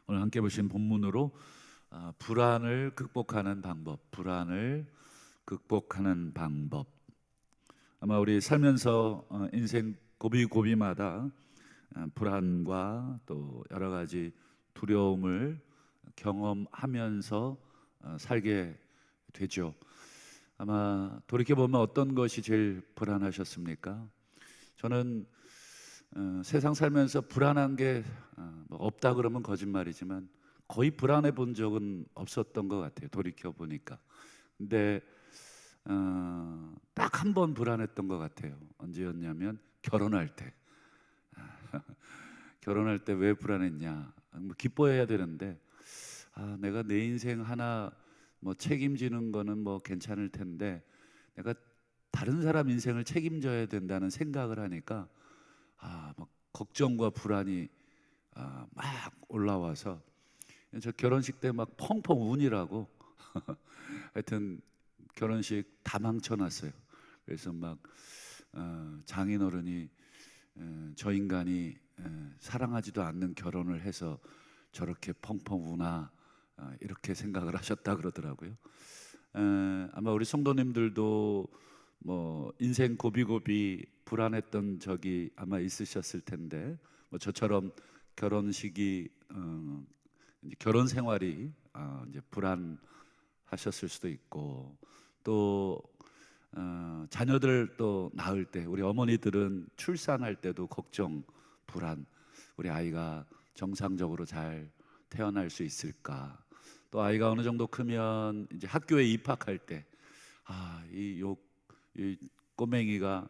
오늘 함께 보신 본문으로 불안을 극복하는 방법. 아마 우리 살면서 인생 고비고비마다 불안과 또 여러 가지 두려움을 경험하면서 살게 되죠. 아마 돌이켜보면 어떤 것이 제일 불안하셨습니까? 저는 세상 살면서 불안한 게 뭐 없다 그러면 거짓말이지만 거의 불안해 본 적은 없었던 것 같아요. 돌이켜 보니까. 근데 딱 한 번 불안했던 것 같아요. 언제였냐면 결혼할 때. 결혼할 때 왜 불안했냐? 뭐 기뻐해야 되는데 내가 내 인생 하나 뭐 책임지는 거는 뭐 괜찮을 텐데 내가 다른 사람 인생을 책임져야 된다는 생각을 하니까 막 걱정과 불안이 막 올라와서 저 결혼식 때 막 펑펑 우니라고 하여튼 결혼식 다 망쳐놨어요. 그래서 막 장인어른이 저 인간이 사랑하지도 않는 결혼을 해서 저렇게 펑펑 우나 이렇게 생각을 하셨다 그러더라고요. 아마 우리 성도님들도 뭐 인생 고비고비 불안했던 적이 아마 있으셨을 텐데 뭐 저처럼 결혼식이 이제 결혼 생활이 이제 불안하셨을 수도 있고 또 자녀들 또 낳을 때 우리 어머니들은 출산할 때도 걱정, 불안, 우리 아이가 정상적으로 잘 태어날 수 있을까? 또 아이가 어느 정도 크면 이제 학교에 입학할 때 이 꼬맹이가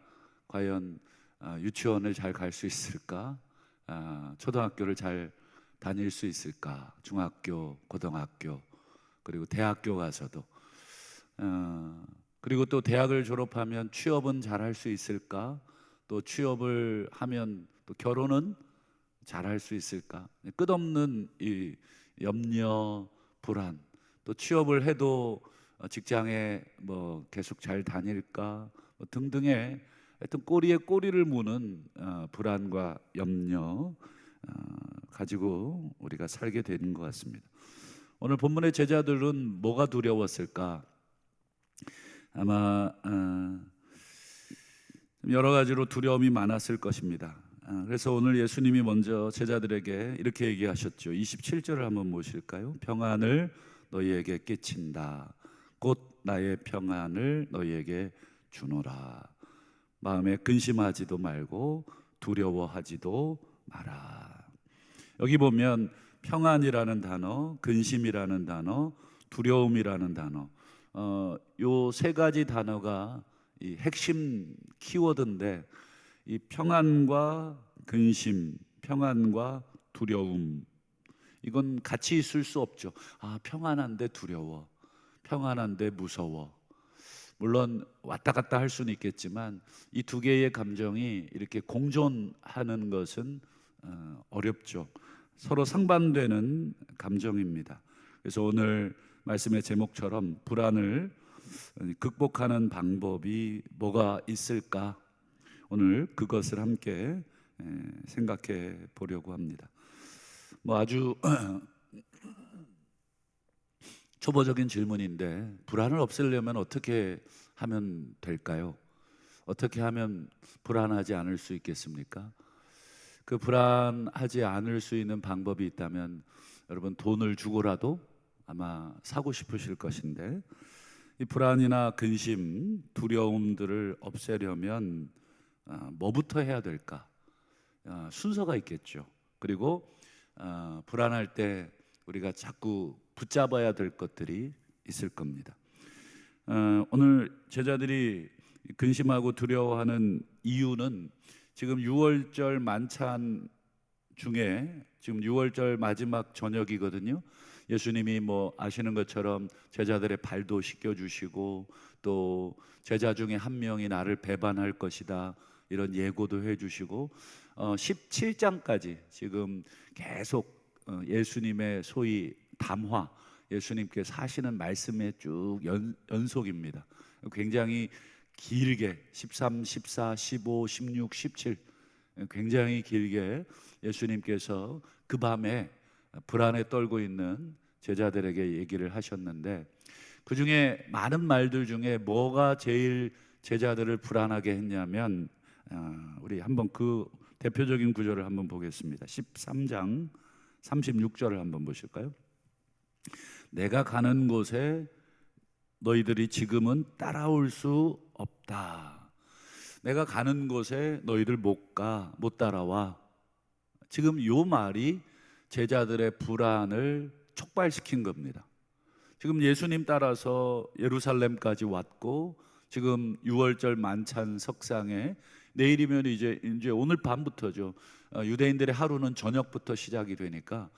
과연 유치원을 잘 갈 수 있을까? 초등학교를 잘 다닐 수 있을까? 중학교, 고등학교, 그리고 대학교 가서도 그리고 또 대학을 졸업하면 취업은 잘 할 수 있을까? 또 취업을 하면 또 결혼은 잘 할 수 있을까? 끝없는 이 염려, 불안. 또 취업을 해도 직장에 뭐 계속 잘 다닐까? 뭐 등등의 하여튼 꼬리에 꼬리를 무는 불안과 염려 가지고 우리가 살게 되는 것 같습니다. 오늘 본문의 제자들은 뭐가 두려웠을까? 아마 여러 가지로 두려움이 많았을 것입니다. 그래서 오늘 예수님이 먼저 제자들에게 이렇게 얘기하셨죠. 27절을 한번 보실까요? 평안을 너희에게 끼친다. 곧 나의 평안을 너희에게 주노라. 마음에 근심하지도 말고 두려워하지도 마라. 여기 보면 평안이라는 단어, 근심이라는 단어, 두려움이라는 단어, 요 세 가지 단어가 이 핵심 키워드인데 이 평안과 근심, 평안과 두려움 이건 같이 있을 수 없죠. 평안한데 두려워, 평안한데 무서워. 물론 왔다 갔다 할 수는 있겠지만 이 두 개의 감정이 이렇게 공존하는 것은 어렵죠. 서로 상반되는 감정입니다. 그래서 오늘 말씀의 제목처럼 불안을 극복하는 방법이 뭐가 있을까? 오늘 그것을 함께 생각해 보려고 합니다. 뭐 아주 초보적인 질문인데 불안을 없애려면 어떻게 하면 될까요? 어떻게 하면 불안하지 않을 수 있겠습니까? 그 불안하지 않을 수 있는 방법이 있다면 여러분 돈을 주고라도 아마 사고 싶으실 것인데 이 불안이나 근심, 두려움들을 없애려면 뭐부터 해야 될까? 순서가 있겠죠. 그리고 불안할 때 우리가 자꾸 붙잡아야 될 것들이 있을 겁니다. 오늘 제자들이 근심하고 두려워하는 이유는 지금 6월절 만찬 중에 지금 6월절 마지막 저녁이거든요. 예수님이 뭐 아시는 것처럼 제자들의 발도 씻겨주시고 또 제자 중에 한 명이 나를 배반할 것이다 이런 예고도 해주시고 17장까지 지금 계속 예수님의 소위 담화, 예수님께서 하시는 말씀의 쭉 연속입니다. 굉장히 길게 13, 14, 15, 16, 17 굉장히 길게 예수님께서 그 밤에 불안에 떨고 있는 제자들에게 얘기를 하셨는데, 그 중에 많은 말들 중에 뭐가 제일 제자들을 불안하게 했냐면, 우리 한번 그 대표적인 구절을 한번 보겠습니다. 13장 36절을 한번 보실까요? 내가 가는 곳에 너희들이 지금은 따라올 수 없다. 내가 가는 곳에 너희들 못 따라와. 지금 요 말이 제자들의 불안을 촉발시킨 겁니다. 지금 예수님 따라서 예루살렘까지 왔고, 지금 6월절 만찬 석상에 내일이면 이제 오늘 밤부터죠. 유대인들의 하루는 저녁부터 시작이 되니까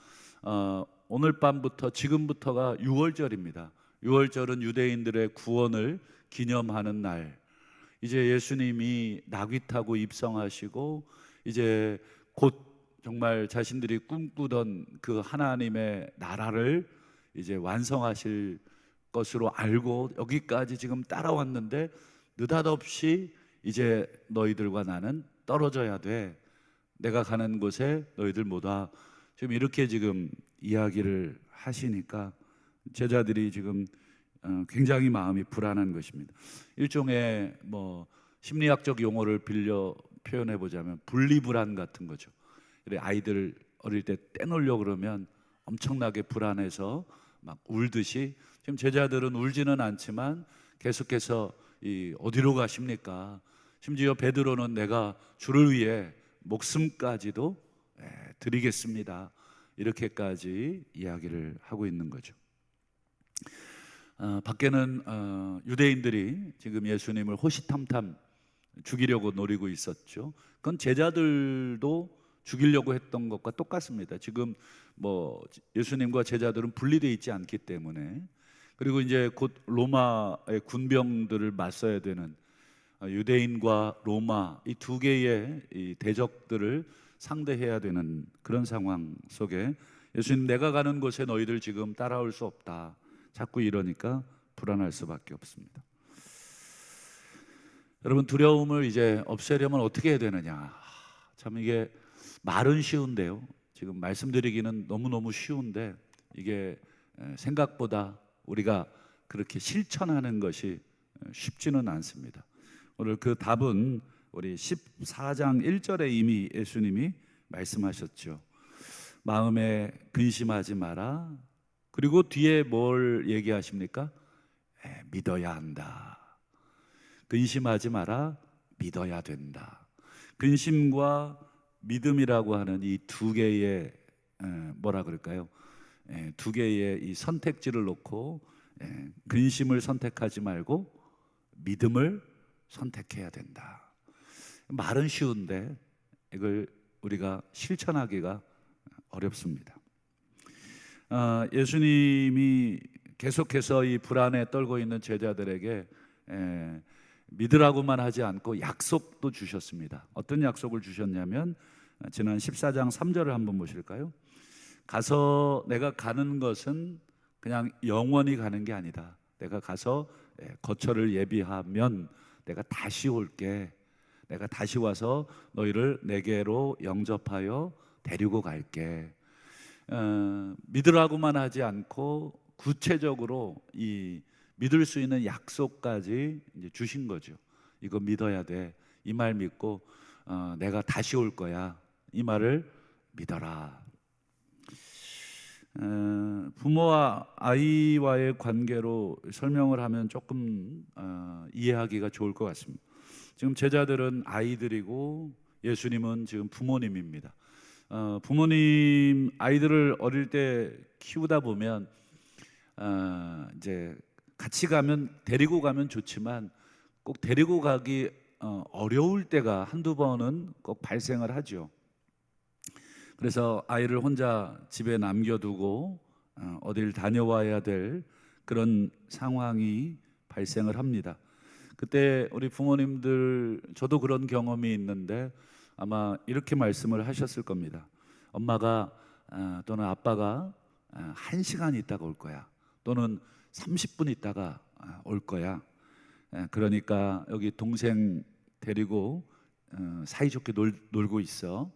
오늘 밤부터 지금부터가 6월절입니다. 6월절은 유대인들의 구원을 기념하는 날. 이제 예수님이 나귀 타고 입성하시고 이제 곧 정말 자신들이 꿈꾸던 그 하나님의 나라를 이제 완성하실 것으로 알고 여기까지 지금 따라왔는데, 느닷없이 이제 너희들과 나는 떨어져야 돼. 내가 가는 곳에 너희들 못 와. 지금 이렇게 지금 이야기를 하시니까 제자들이 지금 굉장히 마음이 불안한 것입니다. 일종의 심리학적 용어를 빌려 표현해 보자면 분리불안 같은 거죠. 아이들 어릴 때 떼놓으려고 그러면 엄청나게 불안해서 막 울듯이, 지금 제자들은 울지는 않지만 계속해서 어디로 가십니까? 심지어 베드로는 내가 주를 위해 목숨까지도 드리겠습니다, 이렇게까지 이야기를 하고 있는 거죠. 밖에는 유대인들이 지금 예수님을 호시탐탐 죽이려고 노리고 있었죠. 그건 제자들도 죽이려고 했던 것과 똑같습니다. 지금 예수님과 제자들은 분리되어 있지 않기 때문에, 그리고 이제 곧 로마의 군병들을 맞서야 되는 유대인과 로마 이 두 개의 이 대적들을 상대해야 되는 그런 상황 속에 예수님, 내가 가는 곳에 너희들 지금 따라올 수 없다. 자꾸 이러니까 불안할 수밖에 없습니다. 여러분, 두려움을 이제 없애려면 어떻게 해야 되느냐? 참 이게 말은 쉬운데요, 지금 말씀드리기는 너무너무 쉬운데 이게 생각보다 우리가 그렇게 실천하는 것이 쉽지는 않습니다. 오늘 그 답은 우리 14장 1절에 이미 예수님이 말씀하셨죠. 마음에 근심하지 마라. 그리고 뒤에 뭘 얘기하십니까? 믿어야 한다. 근심하지 마라. 믿어야 된다. 근심과 믿음이라고 하는 이 두 개의 뭐라 그럴까요? 두 개의 이 선택지를 놓고 근심을 선택하지 말고 믿음을 선택해야 된다. 말은 쉬운데 이걸 우리가 실천하기가 어렵습니다. 예수님이 계속해서 이 불안에 떨고 있는 제자들에게 믿으라고만 하지 않고 약속도 주셨습니다. 어떤 약속을 주셨냐면 지난 14장 3절을 한번 보실까요? 가서 내가 가는 것은 그냥 영원히 가는 게 아니다. 내가 가서 거처를 예비하면 내가 다시 올게. 내가 다시 와서 너희를 내게로 영접하여 데리고 갈게. 믿으라고만 하지 않고 구체적으로 이 믿을 수 있는 약속까지 이제 주신 거죠. 이거 믿어야 돼. 이 말 믿고 내가 다시 올 거야. 이 말을 믿어라. 부모와 아이와의 관계로 설명을 하면 조금 이해하기가 좋을 것 같습니다. 지금 제자들은 아이들이고 예수님은 지금 부모님입니다. 부모님 아이들을 어릴 때 키우다 보면 이제 같이 가면 데리고 가면 좋지만 꼭 데리고 가기 어려울 때가 한두 번은 꼭 발생을 하죠. 그래서 아이를 혼자 집에 남겨두고 어딜 다녀와야 될 그런 상황이 발생을 합니다. 그때 우리 부모님들, 저도 그런 경험이 있는데 아마 이렇게 말씀을 하셨을 겁니다. 엄마가 또는 아빠가 1시간 있다가 올 거야. 또는 30분 있다가 올 거야. 그러니까 여기 동생 데리고 사이좋게 놀고 있어.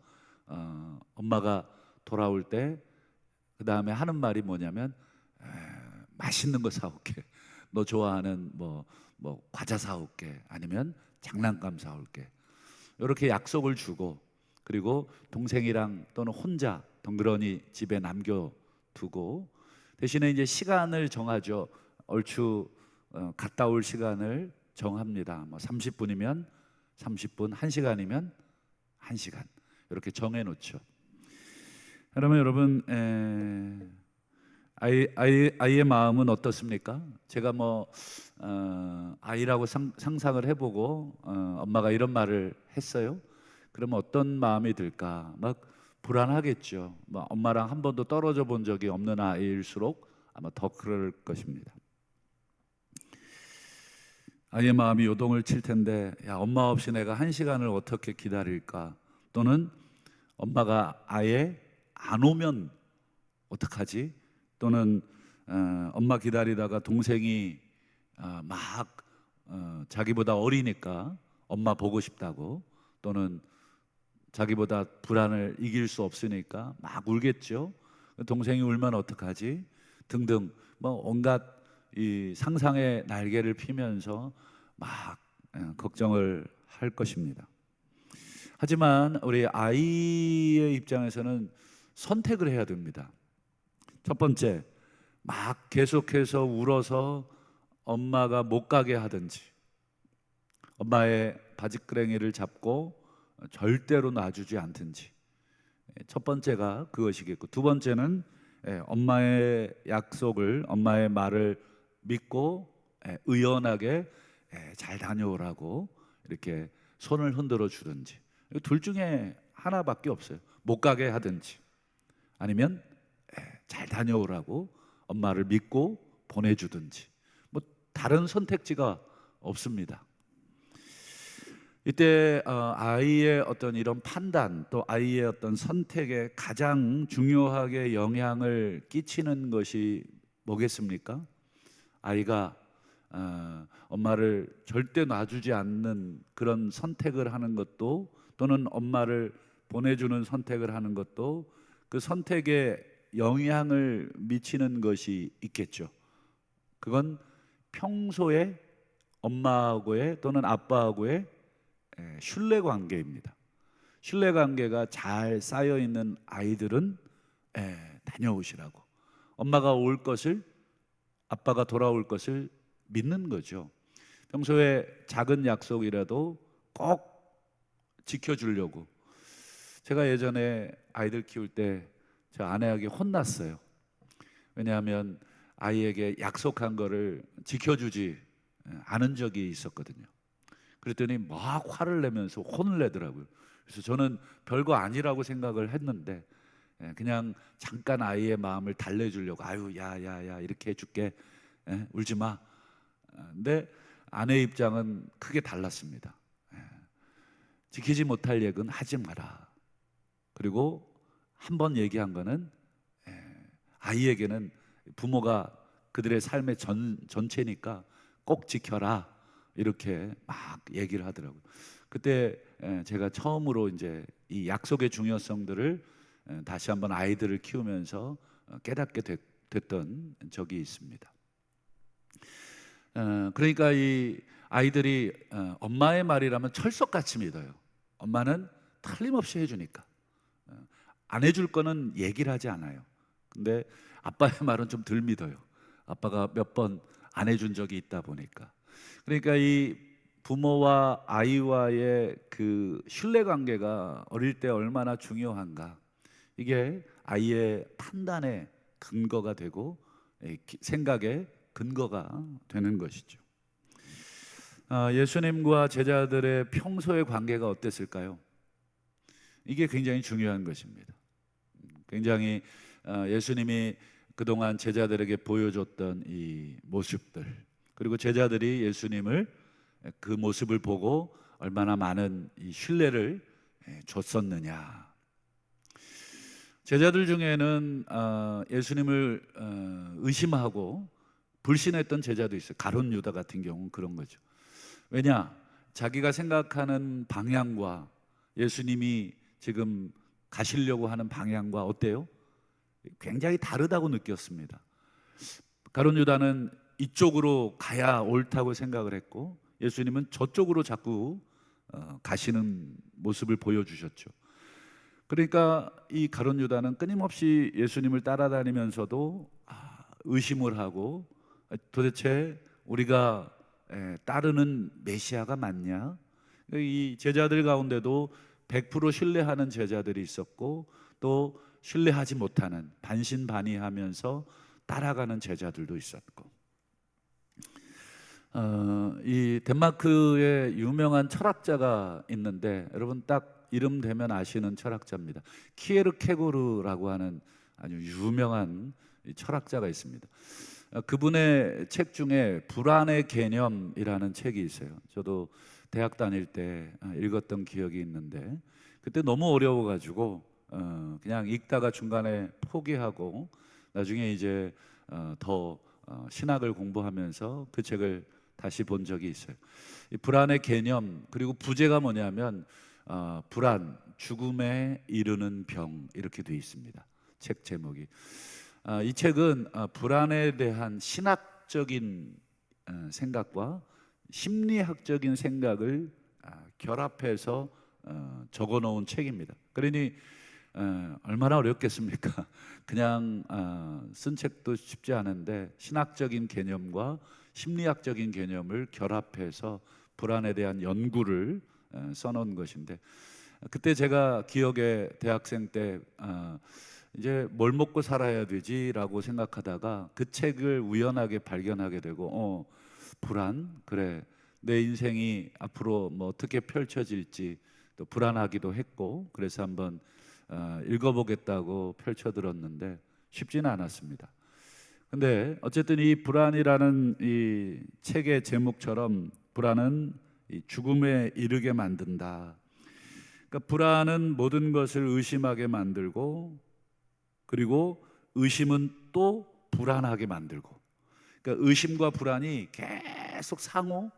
엄마가 돌아올 때 그 다음에 하는 말이 뭐냐면 맛있는 거 사올게. 너 좋아하는 뭐 과자 사올게. 아니면 장난감 사올게. 이렇게 약속을 주고, 그리고 동생이랑 또는 혼자 덩그러니 집에 남겨두고, 대신에 이제 시간을 정하죠. 얼추 갔다 올 시간을 정합니다. 뭐 30분이면 30분, 1시간이면 1시간 이렇게 정해놓죠. 그러면 여러분, 아이의 마음은 어떻습니까? 제가 아이라고 상상을 해보고 엄마가 이런 말을 했어요. 그러면 어떤 마음이 들까? 막 불안하겠죠. 엄마랑 한 번도 떨어져 본 적이 없는 아이일수록 아마 더 그럴 것입니다. 아이의 마음이 요동을 칠 텐데, 야, 엄마 없이 내가 1시간을 어떻게 기다릴까? 또는 엄마가 아예 안 오면 어떡하지? 또는 엄마 기다리다가 동생이 자기보다 어리니까 엄마 보고 싶다고, 또는 자기보다 불안을 이길 수 없으니까 막 울겠죠. 동생이 울면 어떡하지? 등등 온갖 이 상상의 날개를 피면서 막 걱정을 할 것입니다. 하지만 우리 아이의 입장에서는 선택을 해야 됩니다. 첫 번째, 막 계속해서 울어서 엄마가 못 가게 하든지, 엄마의 바지끄레기를 잡고 절대로 놔주지 않든지. 첫 번째가 그것이겠고, 두 번째는 엄마의 약속을, 엄마의 말을 믿고 의연하게 잘 다녀오라고 이렇게 손을 흔들어 주든지. 둘 중에 하나밖에 없어요. 못 가게 하든지, 아니면 잘 다녀오라고 엄마를 믿고 보내주든지. 다른 선택지가 없습니다. 이때 아이의 어떤 이런 판단, 또 아이의 어떤 선택에 가장 중요하게 영향을 끼치는 것이 뭐겠습니까? 아이가 엄마를 절대 놔주지 않는 그런 선택을 하는 것도, 또는 엄마를 보내주는 선택을 하는 것도, 그 선택에 영향을 미치는 것이 있겠죠. 그건 평소에 엄마하고의 또는 아빠하고의 신뢰관계입니다. 신뢰관계가 잘 쌓여있는 아이들은 다녀오시라고, 엄마가 올 것을, 아빠가 돌아올 것을 믿는 거죠. 평소에 작은 약속이라도 꼭 지켜주려고. 제가 예전에 아이들 키울 때 저 아내에게 혼났어요. 왜냐하면 아이에게 약속한 거를 지켜주지 않은 적이 있었거든요. 그랬더니 막 화를 내면서 혼을 내더라고요. 그래서 저는 별거 아니라고 생각을 했는데, 그냥 잠깐 아이의 마음을 달래주려고, 아유 야야야 이렇게 해줄게, 울지 마. 근데 아내 입장은 크게 달랐습니다. 지키지 못할 얘기는 하지 마라. 그리고 한 번 얘기한 거는 아이에게는 부모가 그들의 삶의 전체니까 꼭 지켜라, 이렇게 막 얘기를 하더라고요. 그때 제가 처음으로 이제 이 약속의 중요성들을 다시 한번 아이들을 키우면서 깨닫게 됐던 적이 있습니다. 그러니까 이 아이들이 엄마의 말이라면 철석같이 믿어요. 엄마는 틀림없이 해주니까. 안 해줄 거는 얘기를 하지 않아요. 근데 아빠의 말은 좀 덜 믿어요. 아빠가 몇 번 안 해준 적이 있다 보니까. 그러니까 이 부모와 아이와의 그 신뢰관계가 어릴 때 얼마나 중요한가, 이게 아이의 판단의 근거가 되고 생각의 근거가 되는 것이죠. 예수님과 제자들의 평소의 관계가 어땠을까요? 이게 굉장히 중요한 것입니다. 굉장히 예수님이 그동안 제자들에게 보여줬던 이 모습들, 그리고 제자들이 예수님을 그 모습을 보고 얼마나 많은 이 신뢰를 줬었느냐. 제자들 중에는 예수님을 의심하고 불신했던 제자도 있어요. 가룟 유다 같은 경우는 그런 거죠. 왜냐? 자기가 생각하는 방향과 예수님이 지금 가시려고 하는 방향과 어때요? 굉장히 다르다고 느꼈습니다. 가룟 유다는 이쪽으로 가야 옳다고 생각을 했고, 예수님은 저쪽으로 자꾸 가시는 모습을 보여주셨죠. 그러니까 이 가룟 유다는 끊임없이 예수님을 따라다니면서도 의심을 하고, 도대체 우리가 따르는 메시아가 맞냐? 이 제자들 가운데도 100% 신뢰하는 제자들이 있었고, 또 신뢰하지 못하는, 반신반의하면서 따라가는 제자들도 있었고, 이 덴마크에 유명한 철학자가 있는데, 여러분 딱 이름 되면 아시는 철학자입니다. 키에르케고르라고 하는 아주 유명한 철학자가 있습니다. 그분의 책 중에 불안의 개념이라는 책이 있어요. 저도 대학 다닐 때 읽었던 기억이 있는데, 그때 너무 어려워가지고 그냥 읽다가 중간에 포기하고, 나중에 이제 더 신학을 공부하면서 그 책을 다시 본 적이 있어요. 이 불안의 개념, 그리고 부제가 뭐냐면 불안, 죽음에 이르는 병, 이렇게 되어 있습니다. 책 제목이. 이 책은 불안에 대한 신학적인 생각과 심리학적인 생각을 결합해서 적어 놓은 책입니다. 그러니 얼마나 어렵겠습니까? 그냥 쓴 책도 쉽지 않은데, 신학적인 개념과 심리학적인 개념을 결합해서 불안에 대한 연구를 써놓은 것인데, 그때 제가 기억에 대학생 때 이제 뭘 먹고 살아야 되지라고 생각하다가 그 책을 우연하게 발견하게 되고, 불안, 그래, 내 인생이 앞으로 뭐 어떻게 펼쳐질지 또 불안하기도 했고, 그래서 한번 읽어보겠다고 펼쳐들었는데 쉽지는 않았습니다. 근데 어쨌든 이 불안이라는 이 책의 제목처럼, 불안은 이 죽음에 이르게 만든다. 그러니까 불안은 모든 것을 의심하게 만들고, 그리고 의심은 또 불안하게 만들고, 그러니까 의심과 불안이 계속 상호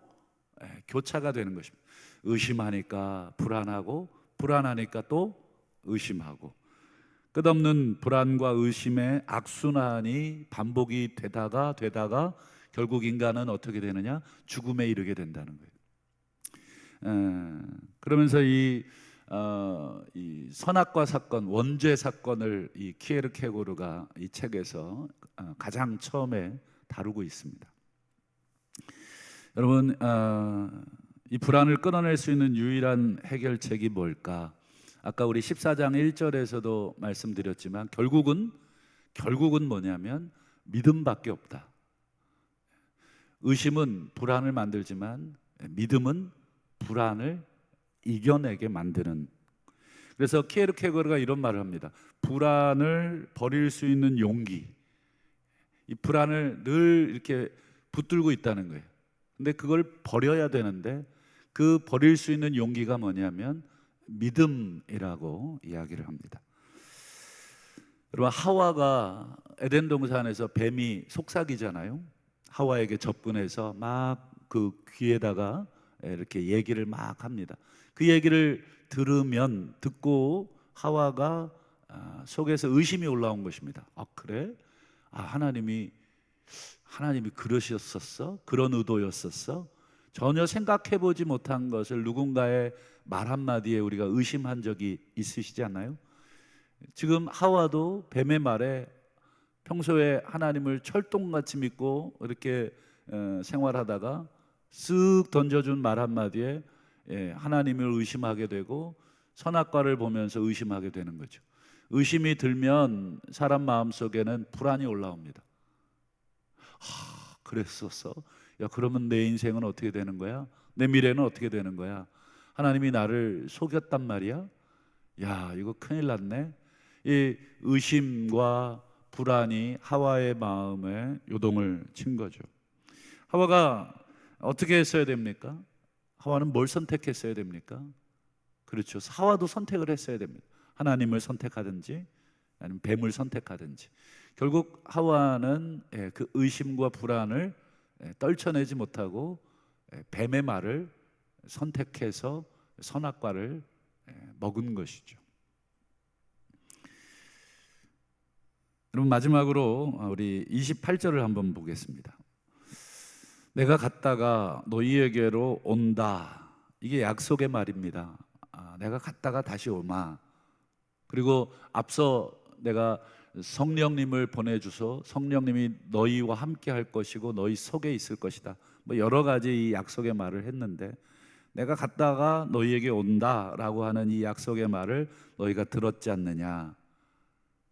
교차가 되는 것입니다. 의심하니까 불안하고, 불안하니까 또 의심하고, 끝없는 불안과 의심의 악순환이 반복이 되다가 결국 인간은 어떻게 되느냐? 죽음에 이르게 된다는 거예요. 그러면서 이 선악과 사건, 원죄 사건을 이 키에르케고르가 이 책에서 가장 처음에 다루고 있습니다. 여러분, 이 불안을 끊어낼 수 있는 유일한 해결책이 뭘까? 아까 우리 14장 1절에서도 말씀드렸지만, 결국은 뭐냐면 믿음밖에 없다. 의심은 불안을 만들지만 믿음은 불안을 이겨내게 만드는. 그래서 키에르케고르가 이런 말을 합니다. 불안을 버릴 수 있는 용기, 이 불안을 늘 이렇게 붙들고 있다는 거예요. 근데 그걸 버려야 되는데, 그 버릴 수 있는 용기가 뭐냐면 믿음이라고 이야기를 합니다. 여러분, 하와가 에덴 동산에서 뱀이 속삭이잖아요. 하와에게 접근해서 막 그 귀에다가 이렇게 얘기를 막 합니다. 그 얘기를 듣고 하와가 속에서 의심이 올라온 것입니다. 그래? 하나님이 그러셨었어? 그런 의도였었어? 전혀 생각해보지 못한 것을 누군가의 말 한마디에 우리가 의심한 적이 있으시지 않나요? 지금 하와도 뱀의 말에 평소에 하나님을 철동같이 믿고 이렇게 생활하다가 쓱 던져준 말 한마디에 하나님을 의심하게 되고, 선악과를 보면서 의심하게 되는 거죠. 의심이 들면 사람 마음속에는 불안이 올라옵니다. 그랬었어? 야, 그러면 내 인생은 어떻게 되는 거야? 내 미래는 어떻게 되는 거야? 하나님이 나를 속였단 말이야? 야, 이거 큰일 났네. 이 의심과 불안이 하와의 마음에 요동을 친 거죠. 하와가 어떻게 했어야 됩니까? 하와는 뭘 선택했어야 됩니까? 그렇죠. 하와도 선택을 했어야 됩니다. 하나님을 선택하든지 아니면 뱀을 선택하든지. 결국 하와는 그 의심과 불안을 떨쳐내지 못하고 뱀의 말을 선택해서 선악과를 먹은 것이죠. 여러분, 마지막으로 우리 28절을 한번 보겠습니다. 내가 갔다가 너희에게로 온다. 이게 약속의 말입니다. 내가 갔다가 다시 오마. 그리고 앞서 내가 성령님을 보내주소, 성령님이 너희와 함께 할 것이고 너희 속에 있을 것이다. 뭐 여러 가지 이 약속의 말을 했는데, 내가 갔다가 너희에게 온다라고 하는 이 약속의 말을 너희가 들었지 않느냐.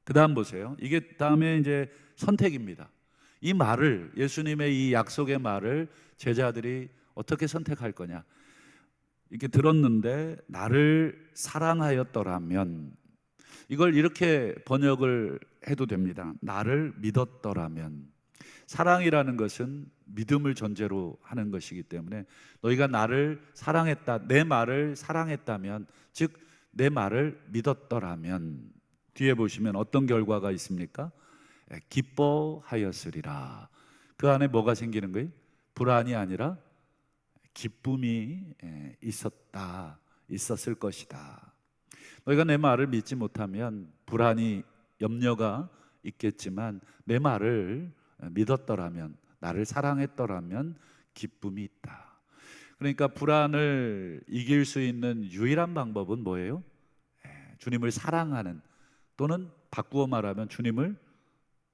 그 다음 보세요. 이게 다음에 이제 선택입니다. 이 말을, 예수님의 이 약속의 말을 제자들이 어떻게 선택할 거냐. 이렇게 들었는데 나를 사랑하였더라면, 이걸 이렇게 번역을 해도 됩니다. 나를 믿었더라면. 사랑이라는 것은 믿음을 전제로 하는 것이기 때문에 너희가 나를 사랑했다, 내 말을 사랑했다면, 즉 내 말을 믿었더라면, 뒤에 보시면 어떤 결과가 있습니까? 기뻐하였으리라. 그 안에 뭐가 생기는 거예요? 불안이 아니라 기쁨이 있었을 것이다. 너희가 내 말을 믿지 못하면 불안이, 염려가 있겠지만 내 말을 믿었더라면, 나를 사랑했더라면 기쁨이 있다. 그러니까 불안을 이길 수 있는 유일한 방법은 뭐예요? 주님을 사랑하는, 또는 바꾸어 말하면 주님을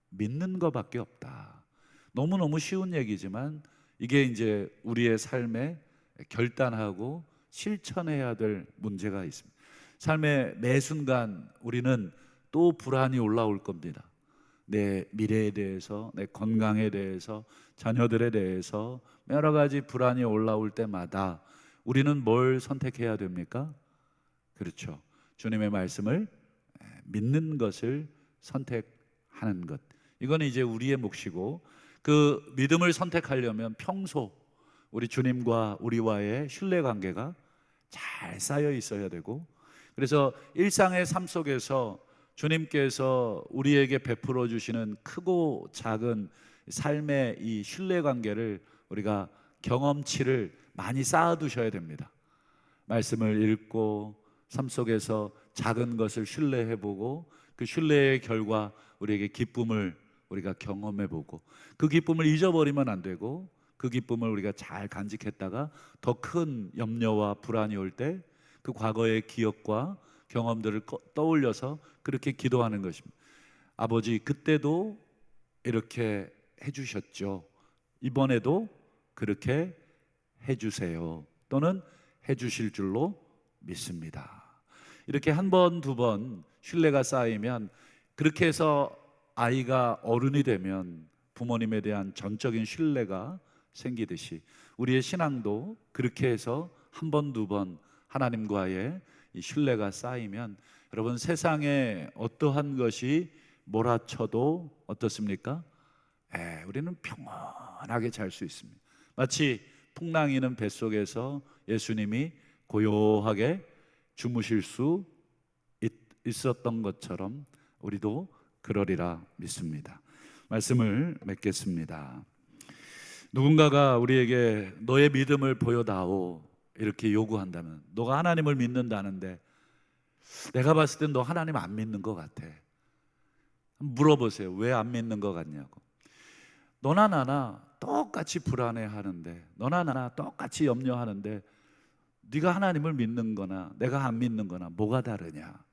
믿는 것밖에 없다. 너무너무 쉬운 얘기지만 이게 이제 우리의 삶에 결단하고 실천해야 될 문제가 있습니다. 삶의 매 순간 우리는 또 불안이 올라올 겁니다. 내 미래에 대해서, 내 건강에 대해서, 자녀들에 대해서 여러 가지 불안이 올라올 때마다 우리는 뭘 선택해야 됩니까? 그렇죠. 주님의 말씀을 믿는 것을 선택하는 것. 이건 이제 우리의 몫이고, 그 믿음을 선택하려면 평소 우리 주님과 우리와의 신뢰관계가 잘 쌓여 있어야 되고, 그래서 일상의 삶 속에서 주님께서 우리에게 베풀어 주시는 크고 작은 삶의 이 신뢰관계를 우리가 경험치를 많이 쌓아두셔야 됩니다. 말씀을 읽고 삶 속에서 작은 것을 신뢰해보고, 그 신뢰의 결과 우리에게 기쁨을 우리가 경험해보고, 그 기쁨을 잊어버리면 안 되고, 그 기쁨을 우리가 잘 간직했다가 더 큰 염려와 불안이 올 때 그 과거의 기억과 경험들을 떠올려서 그렇게 기도하는 것입니다. 아버지, 그때도 이렇게 해주셨죠. 이번에도 그렇게 해주세요. 또는 해주실 줄로 믿습니다. 이렇게 한 번, 두 번 신뢰가 쌓이면, 그렇게 해서 아이가 어른이 되면 부모님에 대한 전적인 신뢰가 생기듯이 우리의 신앙도 그렇게 해서 한 번, 두 번 하나님과의 이 신뢰가 쌓이면, 여러분, 세상에 어떠한 것이 몰아쳐도 어떻습니까? 우리는 평온하게 잘 수 있습니다. 마치 풍랑이는 뱃속에서 예수님이 고요하게 주무실 수 있었던 것처럼 우리도 그러리라 믿습니다. 말씀을 맺겠습니다. 누군가가 우리에게 너의 믿음을 보여다오 이렇게 요구한다면, 너가 하나님을 믿는다는데 내가 봤을 땐 너 하나님 안 믿는 것 같아. 물어보세요. 왜 안 믿는 것 같냐고. 너나 나나 똑같이 불안해하는데, 너나 나나 똑같이 염려하는데, 네가 하나님을 믿는 거나 내가 안 믿는 거나 뭐가 다르냐.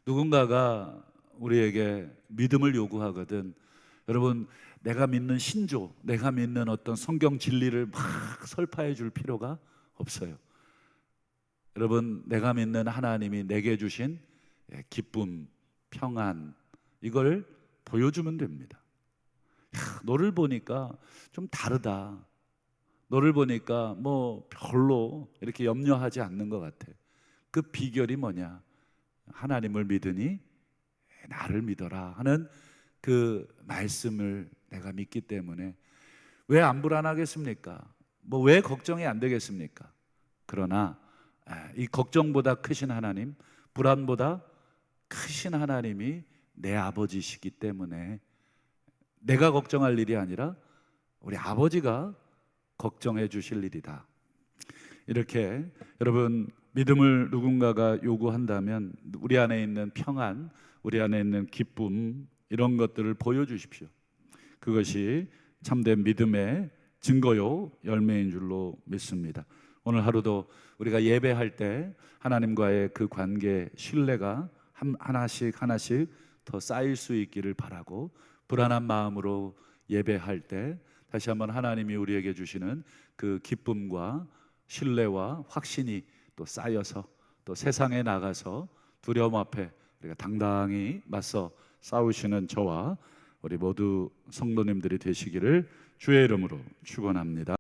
누군가가 우리에게 믿음을 요구하거든. 여러분, 내가 믿는 신조, 내가 믿는 어떤 성경 진리를 막 설파해 줄 필요가 없어요. 여러분, 내가 믿는 하나님이 내게 주신 기쁨, 평안, 이걸 보여주면 됩니다. 너를 보니까 좀 다르다. 너를 보니까 뭐 별로 이렇게 염려하지 않는 것 같아. 그 비결이 뭐냐? 하나님을 믿으니 나를 믿어라 하는 그 말씀을 내가 믿기 때문에 왜 안 불안하겠습니까? 뭐 왜 걱정이 안 되겠습니까? 그러나 이 걱정보다 크신 하나님, 불안보다 크신 하나님이 내 아버지시기 때문에 내가 걱정할 일이 아니라 우리 아버지가 걱정해 주실 일이다. 이렇게 여러분, 믿음을 누군가가 요구한다면 우리 안에 있는 평안, 우리 안에 있는 기쁨, 이런 것들을 보여주십시오. 그것이 참된 믿음의 증거요 열매인 줄로 믿습니다. 오늘 하루도 우리가 예배할 때 하나님과의 그 관계, 신뢰가 하나씩 더 쌓일 수 있기를 바라고, 불안한 마음으로 예배할 때 다시 한번 하나님이 우리에게 주시는 그 기쁨과 신뢰와 확신이 또 쌓여서 또 세상에 나가서 두려움 앞에 우리가 당당히 맞서 싸우시는 저와 우리 모두 성도님들이 되시기를 주의 이름으로 축원합니다.